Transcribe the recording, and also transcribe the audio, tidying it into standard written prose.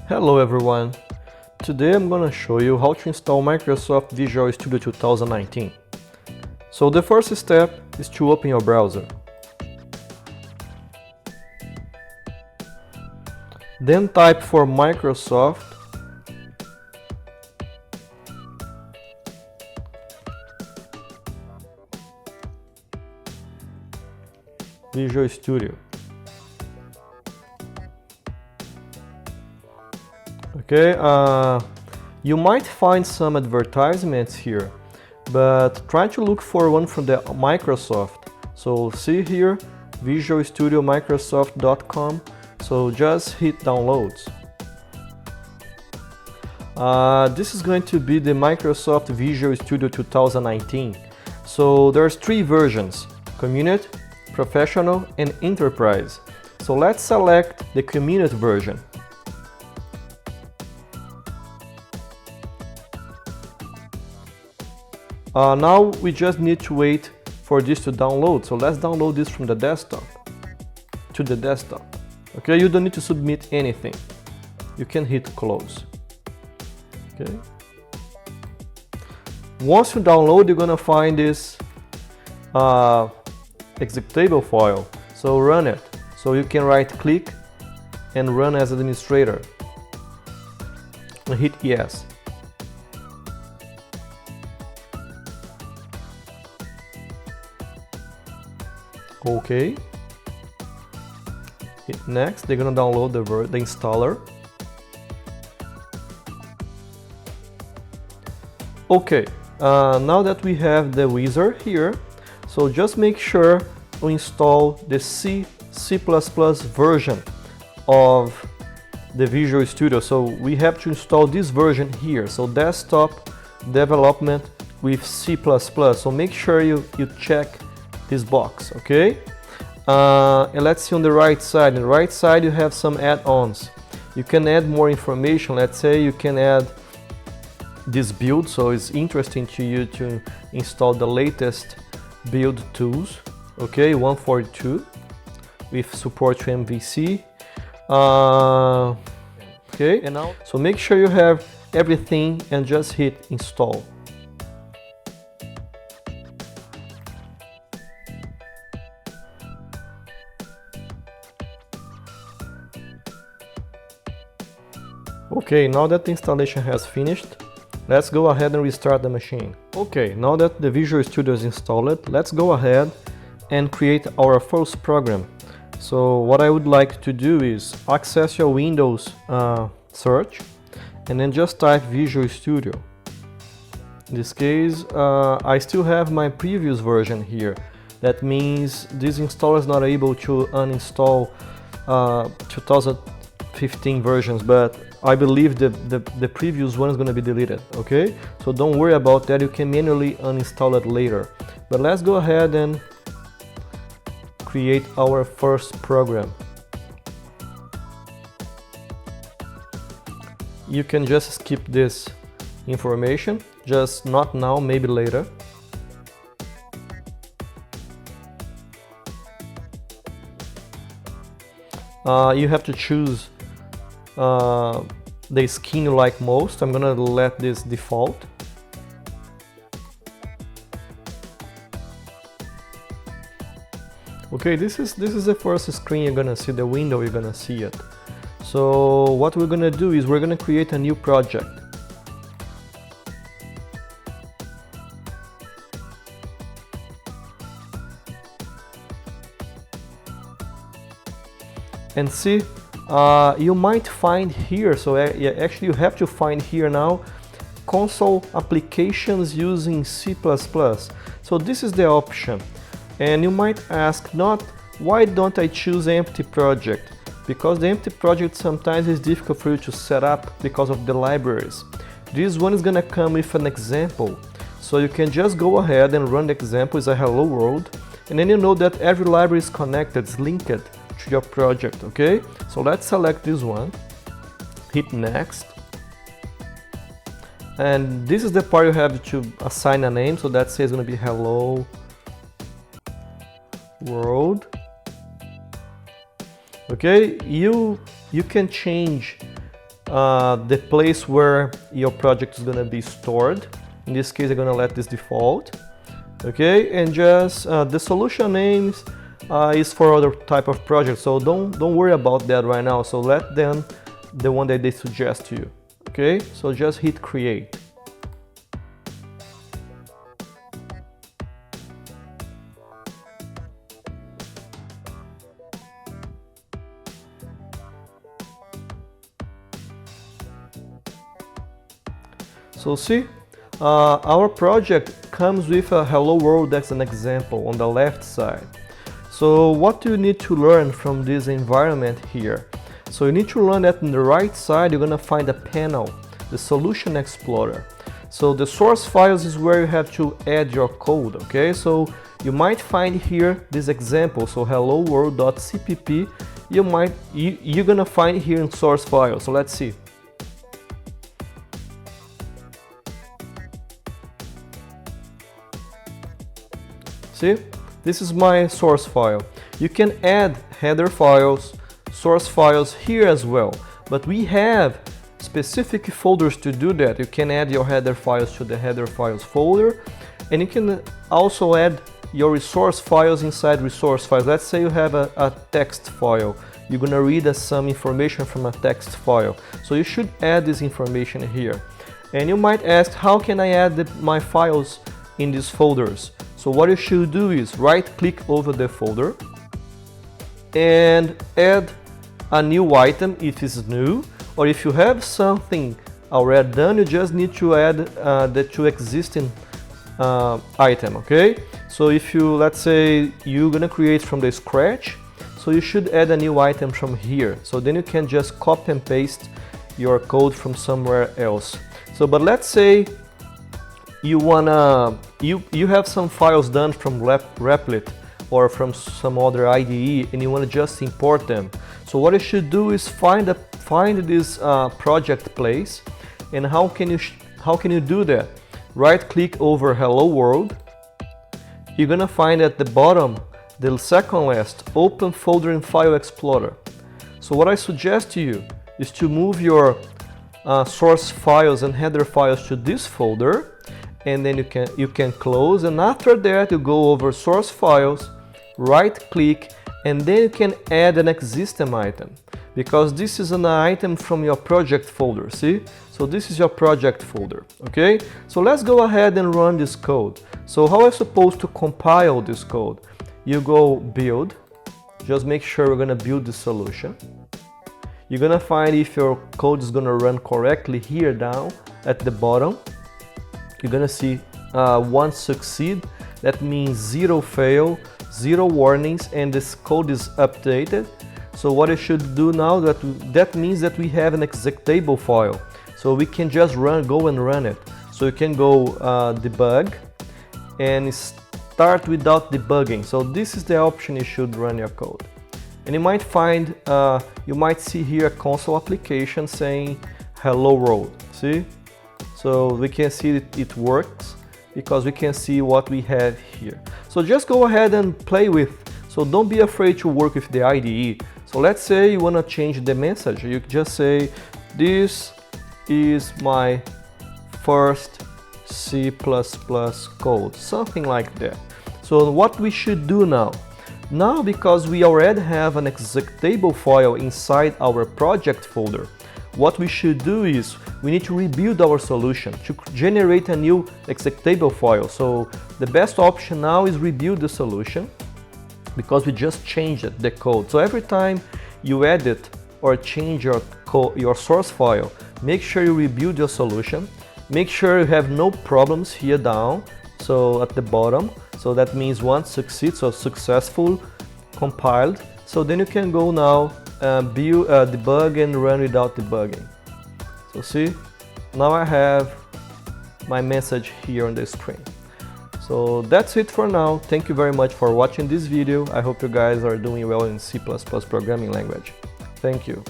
Hello everyone! Today I'm going to show you how to install Microsoft Visual Studio 2019. So the first step is to open your browser. Then type for Microsoft Visual Studio. Okay, you might find some advertisements here, but try to look for one from the Microsoft. So see here, Visual Studio Microsoft.com. So just hit downloads. This is going to be the Microsoft Visual Studio 2019. So there's three versions: Community, Professional, and Enterprise. So let's select the Community version. Now we just need to wait for this to download. So let's download this from the desktop to the desktop. Okay, you don't need to submit anything. You can hit close. Okay. Once you download, you're gonna find this executable file. So run it. So you can right click and run as administrator. And hit yes. Okay. Hit next. They're gonna download the installer. Okay. Now that we have the wizard here, so just make sure to install the C++ version of the Visual Studio. So we have to install this version here. So desktop development with C++. So make sure you check this box, okay? And let's see on the right side. On the right side you have some add-ons. You can add more information. Let's say you can add this build, so it's interesting to you to install the latest build tools, okay, 142 with support to MVC. Okay, and now so make sure you have everything and just hit install. Okay, now that the installation has finished, let's go ahead and restart the machine. Okay, now that the Visual Studio is installed, let's go ahead and create our first program. So what I would like to do is access your Windows search and then just type Visual Studio. In this case, I still have my previous version here. That means this installer is not able to uninstall 2015 versions, but I believe the previous one is going to be deleted, okay? So don't worry about that, you can manually uninstall it later. But let's go ahead and create our first program. You can just skip this information, just not now, maybe later. You have to choose the skin you like most. I'm gonna let this default. Okay, this is the first screen you're gonna see, the window you're gonna see it. So what we're gonna do is we're gonna create a new project. And see, you might find here, so actually you have to find here now, console applications using C++. So this is the option. And you might ask, why don't I choose empty project? Because the empty project sometimes is difficult for you to set up because of the libraries. This one is gonna come with an example. So you can just go ahead and run the example as a hello world. And then you know that every library is connected, it's linked to your project, okay? So let's select this one, hit next. And this is the part you have to assign a name, so that says it's gonna be hello world. Okay, you can change the place where your project is going to be stored. In this case, I'm going to let this default. Okay, and just the solution names is for other type of project, so don't worry about that right now. So let them the one that they suggest to you. Okay, so just hit create. So see, our project comes with a hello world, that's an example on the left side. So what do you need to learn from this environment here? So you need to learn that on the right side you're going to find a panel, the Solution Explorer. So the source files is where you have to add your code, okay? So you might find here this example, so helloWorld.cpp, you're going to find here in source file. So let's see. See, this is my source file. You can add header files, source files here as well, but we have specific folders to do that. You can add your header files to the header files folder, and you can also add your resource files inside resource files. Let's say you have a text file. You're gonna read some information from a text file, so you should add this information here. And you might ask, how can I add my files in these folders? So what you should do is right click over the folder and add a new item if it's new, or if you have something already done, you just need to add the two existing item, okay? So if you, let's say you're gonna create from the scratch, so you should add a new item from here. So then you can just copy and paste your code from somewhere else. So but let's say you wanna you have some files done from Replit or from some other IDE and you want to just import them. So what you should do is find this project place. And how can you do that? Right click over hello world. You're gonna find at the bottom the second last, open folder in file explorer. So what I suggest to you is to move your source files and header files to this folder, and then you can close, and after that you go over source files, right click, and then you can add an existing item, because this is an item from your project folder. See, so this is your project folder. Okay, so let's go ahead and run this code. So how am I supposed to compile this code? You go build, just make sure we're gonna build the solution. You're gonna find if your code is gonna run correctly here down at the bottom. You're gonna see 1 succeed, that means 0 fail, 0 warnings, and this code is updated. So what you should do now, that means that we have an executable file, so we can just go and run it. So you can go debug and start without debugging. So this is the option you should run your code. And you might find, you might see here a console application saying hello world. See? So we can see that it works because we can see what we have here. So just go ahead and play with. So don't be afraid to work with the IDE. So let's say you want to change the message. You just say, this is my first C++ code, something like that. So what we should do now? Now, because we already have an executable file inside our project folder, what we should do is we need to rebuild our solution to generate a new executable file. So the best option now is rebuild the solution, because we just changed the code. So every time you edit or change your source file, make sure you rebuild your solution. Make sure you have no problems here down, so at the bottom. So that means 1 succeeds, so successful, compiled. So then you can go now build, debug and run without debugging. So see, now I have my message here on the screen. So that's it for now. Thank you very much for watching this video. I hope you guys are doing well in C++ programming language. Thank you.